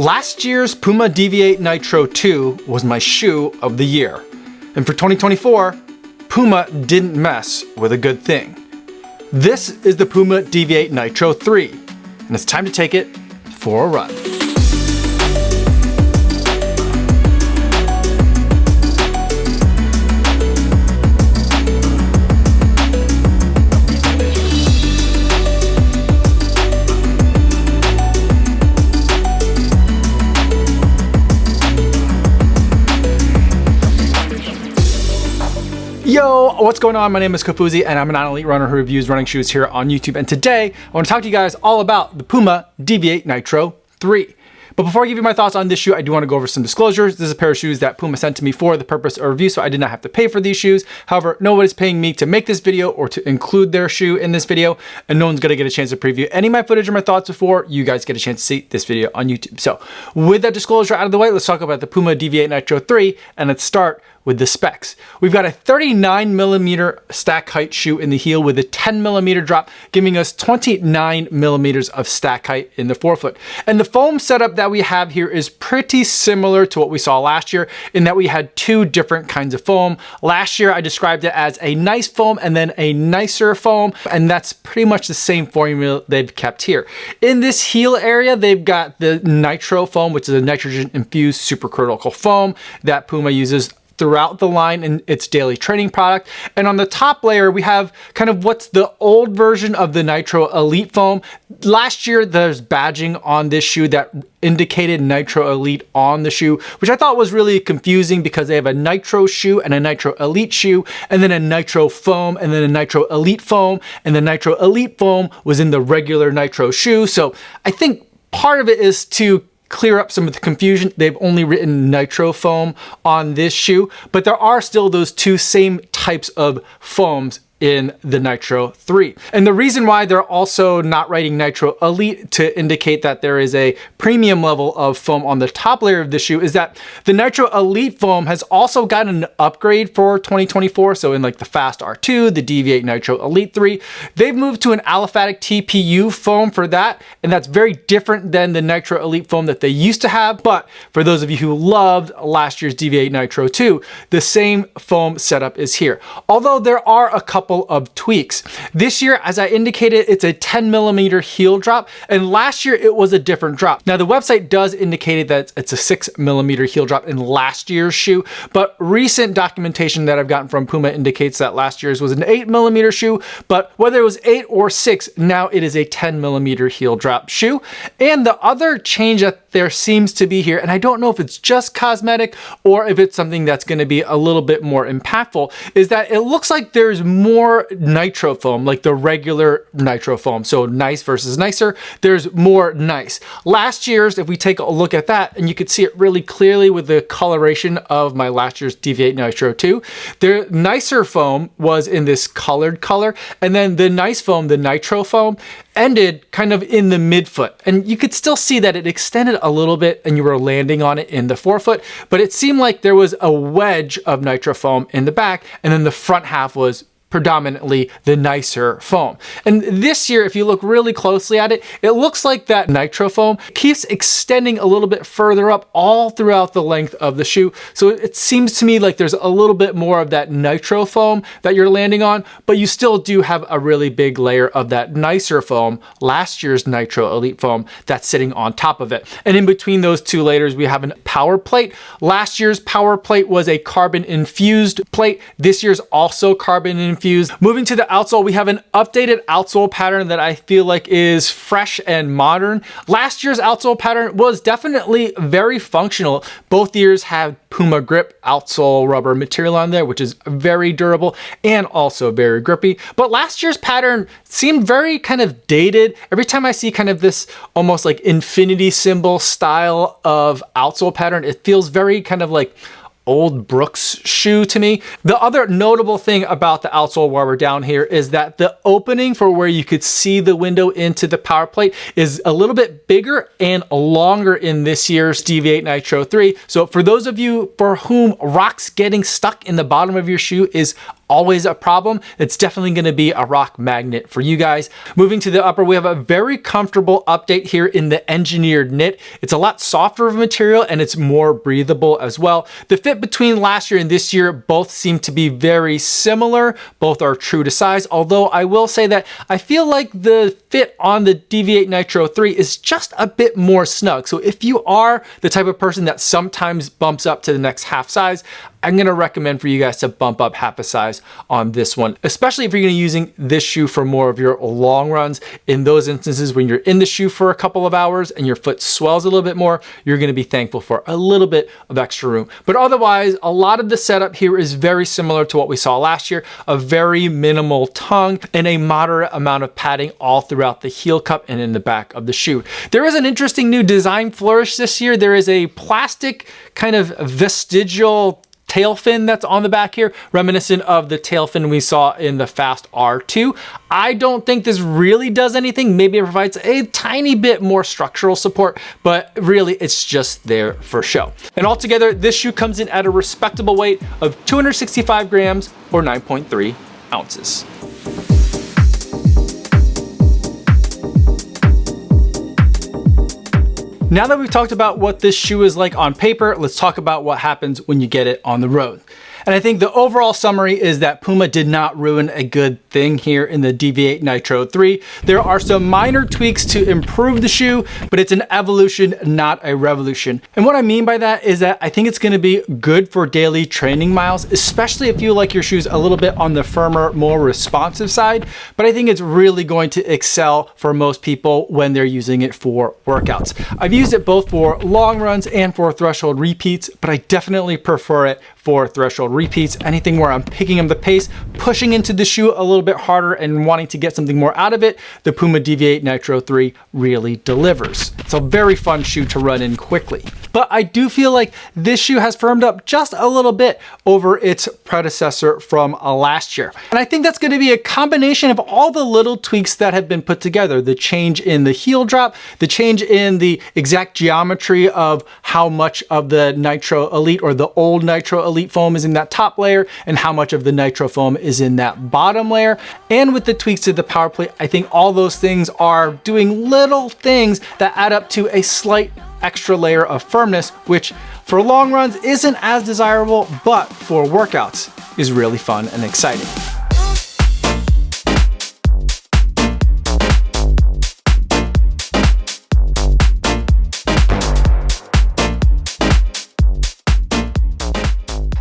Last year's Puma Deviate Nitro 2 was my shoe of the year. And for 2024, Puma didn't mess with a good thing. This is the Puma Deviate Nitro 3, and it's time to take it for a run. Yo, what's going on? My name is Kofuzi and I'm an elite runner who reviews running shoes here on YouTube. And today I want to talk to you guys all about the Puma Deviate Nitro 3. But before I give you my thoughts on this shoe, I do want to go over some disclosures. This is a pair of shoes that Puma sent to me for the purpose of review, so I did not have to pay for these shoes. However, nobody's paying me to make this video or to include their shoe in this video, and no one's going to get a chance to preview any of my footage or my thoughts before you guys get a chance to see this video on YouTube. So with that disclosure out of the way, let's talk about the Puma Deviate Nitro 3, and let's start with the specs. We've got a 39mm stack height shoe in the heel with a 10mm drop, giving us 29mm of stack height in the forefoot. And the foam setup that we have here is pretty similar to what we saw last year in that we had two different kinds of foam. Last year, I described it as a nice foam and then a nicer foam, and that's pretty much the same formula they've kept here. In this heel area, they've got the Nitro foam, which is a nitrogen-infused supercritical foam that Puma uses throughout the line in its daily training product. And on the top layer, we have kind of what's the old version of the Nitro Elite foam. Last year, there's badging on this shoe that indicated Nitro Elite on the shoe, which I thought was really confusing because they have a Nitro shoe and a Nitro Elite shoe, and then a Nitro foam, and then a Nitro Elite foam, and the Nitro Elite foam was in the regular Nitro shoe. So I think part of it is to clear up some of the confusion. They've only written Nitro foam on this shoe, but there are still those two same types of foams in the Nitro 3. And the reason why they're also not writing Nitro Elite to indicate that there is a premium level of foam on the top layer of the shoe is that the Nitro Elite foam has also gotten an upgrade for 2024. So in like the Fast R2, the Deviate Nitro Elite 3, they've moved to an aliphatic TPU foam for that. And that's very different than the Nitro Elite foam that they used to have. But for those of you who loved last year's Deviate Nitro 2, the same foam setup is here. Although there are a couple of tweaks. This year, as I indicated, it's a 10mm heel drop, and last year it was a different drop. Now the website does indicate that it's a 6mm heel drop in last year's shoe, but recent documentation that I've gotten from Puma indicates that last year's was an 8mm shoe, but whether it was 8 or 6, now it is a 10mm heel drop shoe. And the other change that there seems to be here, and I don't know if it's just cosmetic or if it's something that's going to be a little bit more impactful, is that it looks like there's more Nitro foam, like the regular Nitro foam. So nice versus nicer, there's more nice. Last year's, if we take a look at that, and you could see it really clearly with the coloration of my last year's Deviate Nitro 2, the nicer foam was in this colored color, and then the nice foam, the Nitro foam, ended kind of in the midfoot. And you could still see that it extended a little bit and you were landing on it in the forefoot, but it seemed like there was a wedge of Nitro foam in the back, and then the front half was predominantly the nicer foam. And this year, if you look really closely at it, it looks like that Nitro foam keeps extending a little bit further up all throughout the length of the shoe. So it seems to me like there's a little bit more of that Nitro foam that you're landing on, but you still do have a really big layer of that nicer foam, last year's Nitro Elite foam, that's sitting on top of it. And in between those two layers, we have a power plate. Last year's power plate was a carbon infused plate. This year's also carbon infused. Moving to the outsole, we have an updated outsole pattern that I feel like is fresh and modern. Last year's outsole pattern was definitely very functional. Both years have Puma grip outsole rubber material on there, which is very durable and also very grippy. But last year's pattern seemed very kind of dated. Every time I see kind of this almost like infinity symbol style of outsole pattern, it feels very kind of like old Brooks shoe to me. The other notable thing about the outsole while we're down here is that the opening for where you could see the window into the power plate is a little bit bigger and longer in this year's Deviate Nitro 3. So for those of you for whom rocks getting stuck in the bottom of your shoe is always a problem, it's definitely going to be a rock magnet for you guys. Moving to the upper, we have a very comfortable update here in the engineered knit. It's a lot softer of a material and it's more breathable as well. The fit between last year and this year both seem to be very similar. Both are true to size, although I will say that I feel like the fit on the Deviate Nitro 3 is just a bit more snug. So if you are the type of person that sometimes bumps up to the next half size, I'm gonna recommend for you guys to bump up half a size on this one, especially if you're gonna be using this shoe for more of your long runs. In those instances when you're in the shoe for a couple of hours and your foot swells a little bit more, you're gonna be thankful for a little bit of extra room. But otherwise, a lot of the setup here is very similar to what we saw last year, a very minimal tongue and a moderate amount of padding all throughout the heel cup and in the back of the shoe. There is an interesting new design flourish this year. There is a plastic kind of vestigial tail fin that's on the back here, reminiscent of the tail fin we saw in the Fast R2. I don't think this really does anything. Maybe it provides a tiny bit more structural support, but really it's just there for show. And altogether, this shoe comes in at a respectable weight of 265 grams or 9.3 ounces. Now that we've talked about what this shoe is like on paper, let's talk about what happens when you get it on the road. And I think the overall summary is that Puma did not ruin a good thing here in the Deviate Nitro 3. There are some minor tweaks to improve the shoe, but it's an evolution, not a revolution. And what I mean by that is that I think it's gonna be good for daily training miles, especially if you like your shoes a little bit on the firmer, more responsive side. But I think it's really going to excel for most people when they're using it for workouts. I've used it both for long runs and for threshold repeats, but I definitely prefer it for threshold repeats. Anything where I'm picking up the pace, pushing into the shoe a little bit harder and wanting to get something more out of it, the Puma Deviate Nitro 3 really delivers. It's a very fun shoe to run in quickly. But I do feel like this shoe has firmed up just a little bit over its predecessor from last year. And I think that's going to be a combination of all the little tweaks that have been put together. The change in the heel drop, the change in the exact geometry of how much of the Nitro Elite or the old Nitro Elite foam is in that top layer and how much of the Nitro foam is in that bottom layer. And with the tweaks to the power plate, I think all those things are doing little things that add up to a slight extra layer of firmness, which for long runs isn't as desirable, but for workouts is really fun and exciting.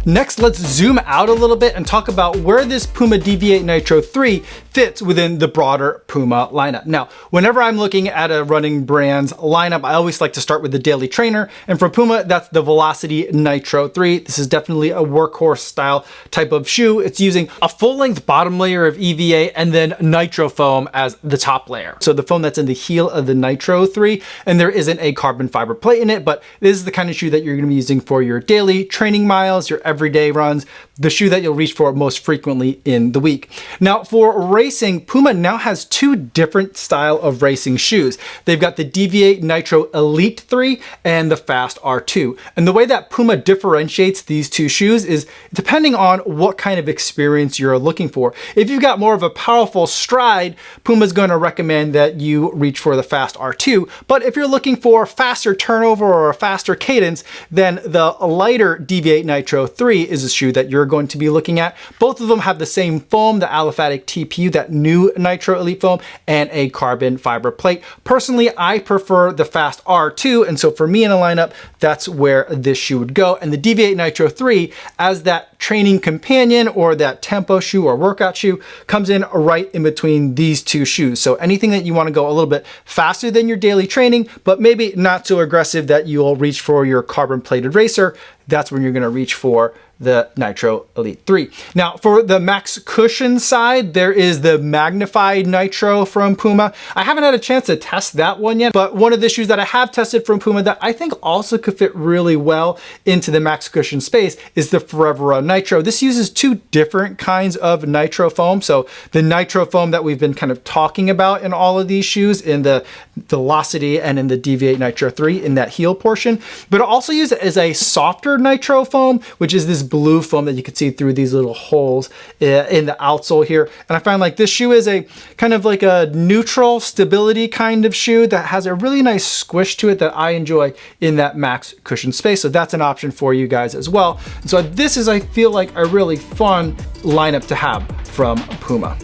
Next, let's zoom out a little bit and talk about where this Puma Deviate Nitro 3 fits within the broader Puma lineup. Now, whenever I'm looking at a running brand's lineup, I always like to start with the daily trainer. And for Puma, that's the Velocity Nitro 3. This is definitely a workhorse style type of shoe. It's using a full length bottom layer of EVA and then Nitro foam as the top layer. So the foam that's in the heel of the Nitro 3, and there isn't a carbon fiber plate in it, but this is the kind of shoe that you're gonna be using for your daily training miles, your everyday runs, the shoe that you'll reach for most frequently in the week. Now for racing, Puma now has two different style of racing shoes. They've got the Deviate Nitro Elite 3 and the Fast R2. And the way that Puma differentiates these two shoes is depending on what kind of experience you're looking for. If you've got more of a powerful stride, Puma's going to recommend that you reach for the Fast R2. But if you're looking for faster turnover or a faster cadence, then the lighter Deviate Nitro 3 is a shoe that you're going to be looking at. Both of them have the same foam, the aliphatic TPU, that new Nitro Elite foam, and a carbon fiber plate. Personally, I prefer the Fast R2, and so for me in a lineup, that's where this shoe would go. And the Deviate Nitro 3, as that training companion or that tempo shoe or workout shoe, comes in right in between these two shoes. So anything that you want to go a little bit faster than your daily training, but maybe not so aggressive that you'll reach for your carbon plated racer, that's when you're going to reach for the Nitro Elite 3. Now for the max cushion side, there is the magnified Nitro from Puma. I haven't had a chance to test that one yet, but one of the shoes that I have tested from Puma that I think also could fit really well into the max cushion space is the Forever Run Nitro. This uses two different kinds of Nitro foam. So the Nitro foam that we've been kind of talking about in all of these shoes, in the Velocity and in the Deviate Nitro 3 in that heel portion, but it also uses it as a softer Nitro foam, which is this blue foam that you can see through these little holes in the outsole here. And I find like this shoe is a kind of like a neutral stability kind of shoe that has a really nice squish to it that I enjoy in that max cushion space. So that's an option for you guys as well. And so this is, I feel like, a really fun lineup to have from Puma.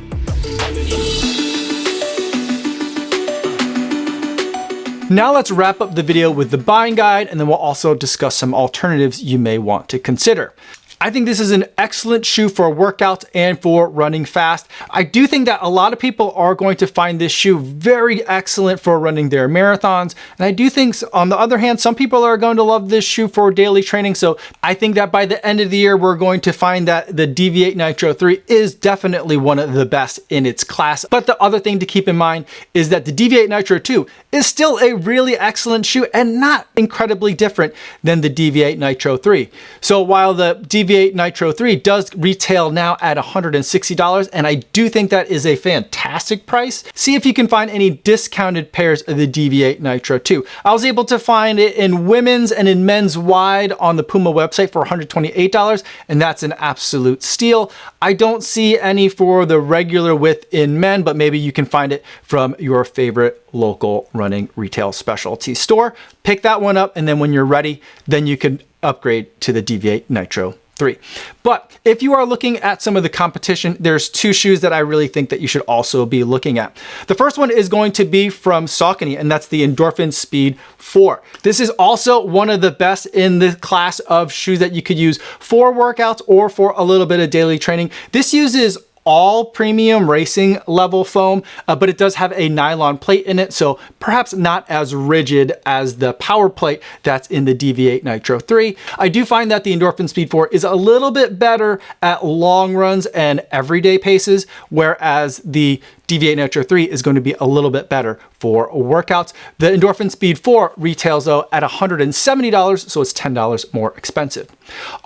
Now let's wrap up the video with the buying guide, and then we'll also discuss some alternatives you may want to consider. I think this is an excellent shoe for workouts and for running fast. I do think that a lot of people are going to find this shoe very excellent for running their marathons. And I do think, on the other hand, some people are going to love this shoe for daily training. So I think that by the end of the year, we're going to find that the Deviate Nitro 3 is definitely one of the best in its class. But the other thing to keep in mind is that the Deviate Nitro 2 is still a really excellent shoe and not incredibly different than the Deviate Nitro 3. So while the Deviate Nitro 3 does retail now at $160, and I do think that is a fantastic price, see if you can find any discounted pairs of the Deviate Nitro 2. I was able to find it in women's and in men's wide on the Puma website for $128, and that's an absolute steal. I don't see any for the regular width in men, but maybe you can find it from your favorite local running retail specialty store. Pick that one up, and then when you're ready, then you can upgrade to the Deviate Nitro 3. But if you are looking at some of the competition, there's two shoes that I really think that you should also be looking at. The first one is going to be from Saucony, and that's the Endorphin Speed 4. This is also one of the best in the class of shoes that you could use for workouts or for a little bit of daily training. This uses all premium racing level foam, but it does have a nylon plate in it, so perhaps not as rigid as the power plate that's in the Deviate Nitro 3. I do find that the Endorphin Speed 4 is a little bit better at long runs and everyday paces, whereas the Deviate Nitro 3 is going to be a little bit better for workouts. The Endorphin Speed 4 retails though at $170, so it's $10 more expensive.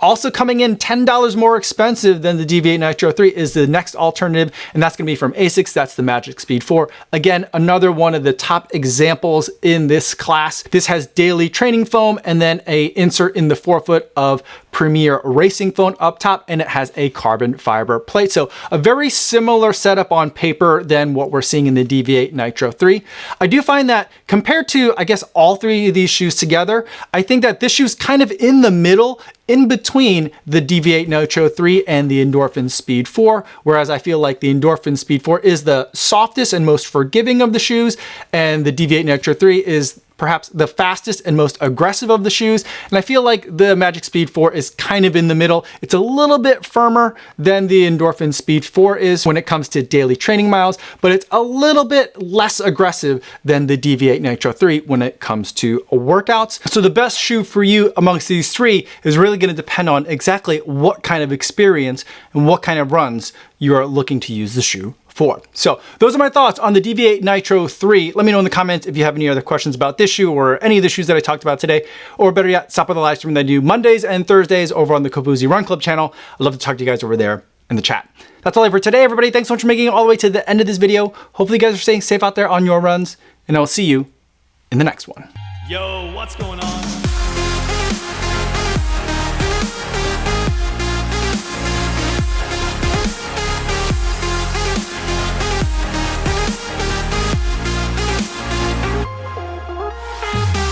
Also coming in $10 more expensive than the Deviate Nitro 3 is the next alternative, and that's going to be from Asics. That's the Magic Speed 4. Again, another one of the top examples in this class. This has daily training foam and then a insert in the forefoot of Premier racing foam up top, and it has a carbon fiber plate. So a very similar setup on paper than what we're seeing in the Deviate Nitro 3. I do find that compared to, I guess, all three of these shoes together, I think that this shoe's kind of in the middle, in between the Deviate Nitro 3 and the Endorphin Speed 4, whereas I feel like the Endorphin Speed 4 is the softest and most forgiving of the shoes, and the Deviate Nitro 3 is perhaps the fastest and most aggressive of the shoes. And I feel like the Magic Speed 4 is kind of in the middle. It's a little bit firmer than the Endorphin Speed 4 is when it comes to daily training miles, but it's a little bit less aggressive than the Deviate Nitro 3 when it comes to workouts. So the best shoe for you amongst these three is really going to depend on exactly what kind of experience and what kind of runs you're looking to use the shoe for. So those are my thoughts on the Deviate Nitro 3. Let me know in the comments if you have any other questions about this shoe or any of the shoes that I talked about today, or better yet, stop by the live stream that I do Mondays and Thursdays over on the Kofuzi Run Club channel. I'd love to talk to you guys over there in the chat. That's all I have for today, everybody. Thanks so much for making it all the way to the end of this video. Hopefully you guys are staying safe out there on your runs, and I'll see you in the next one. Yo, what's going on?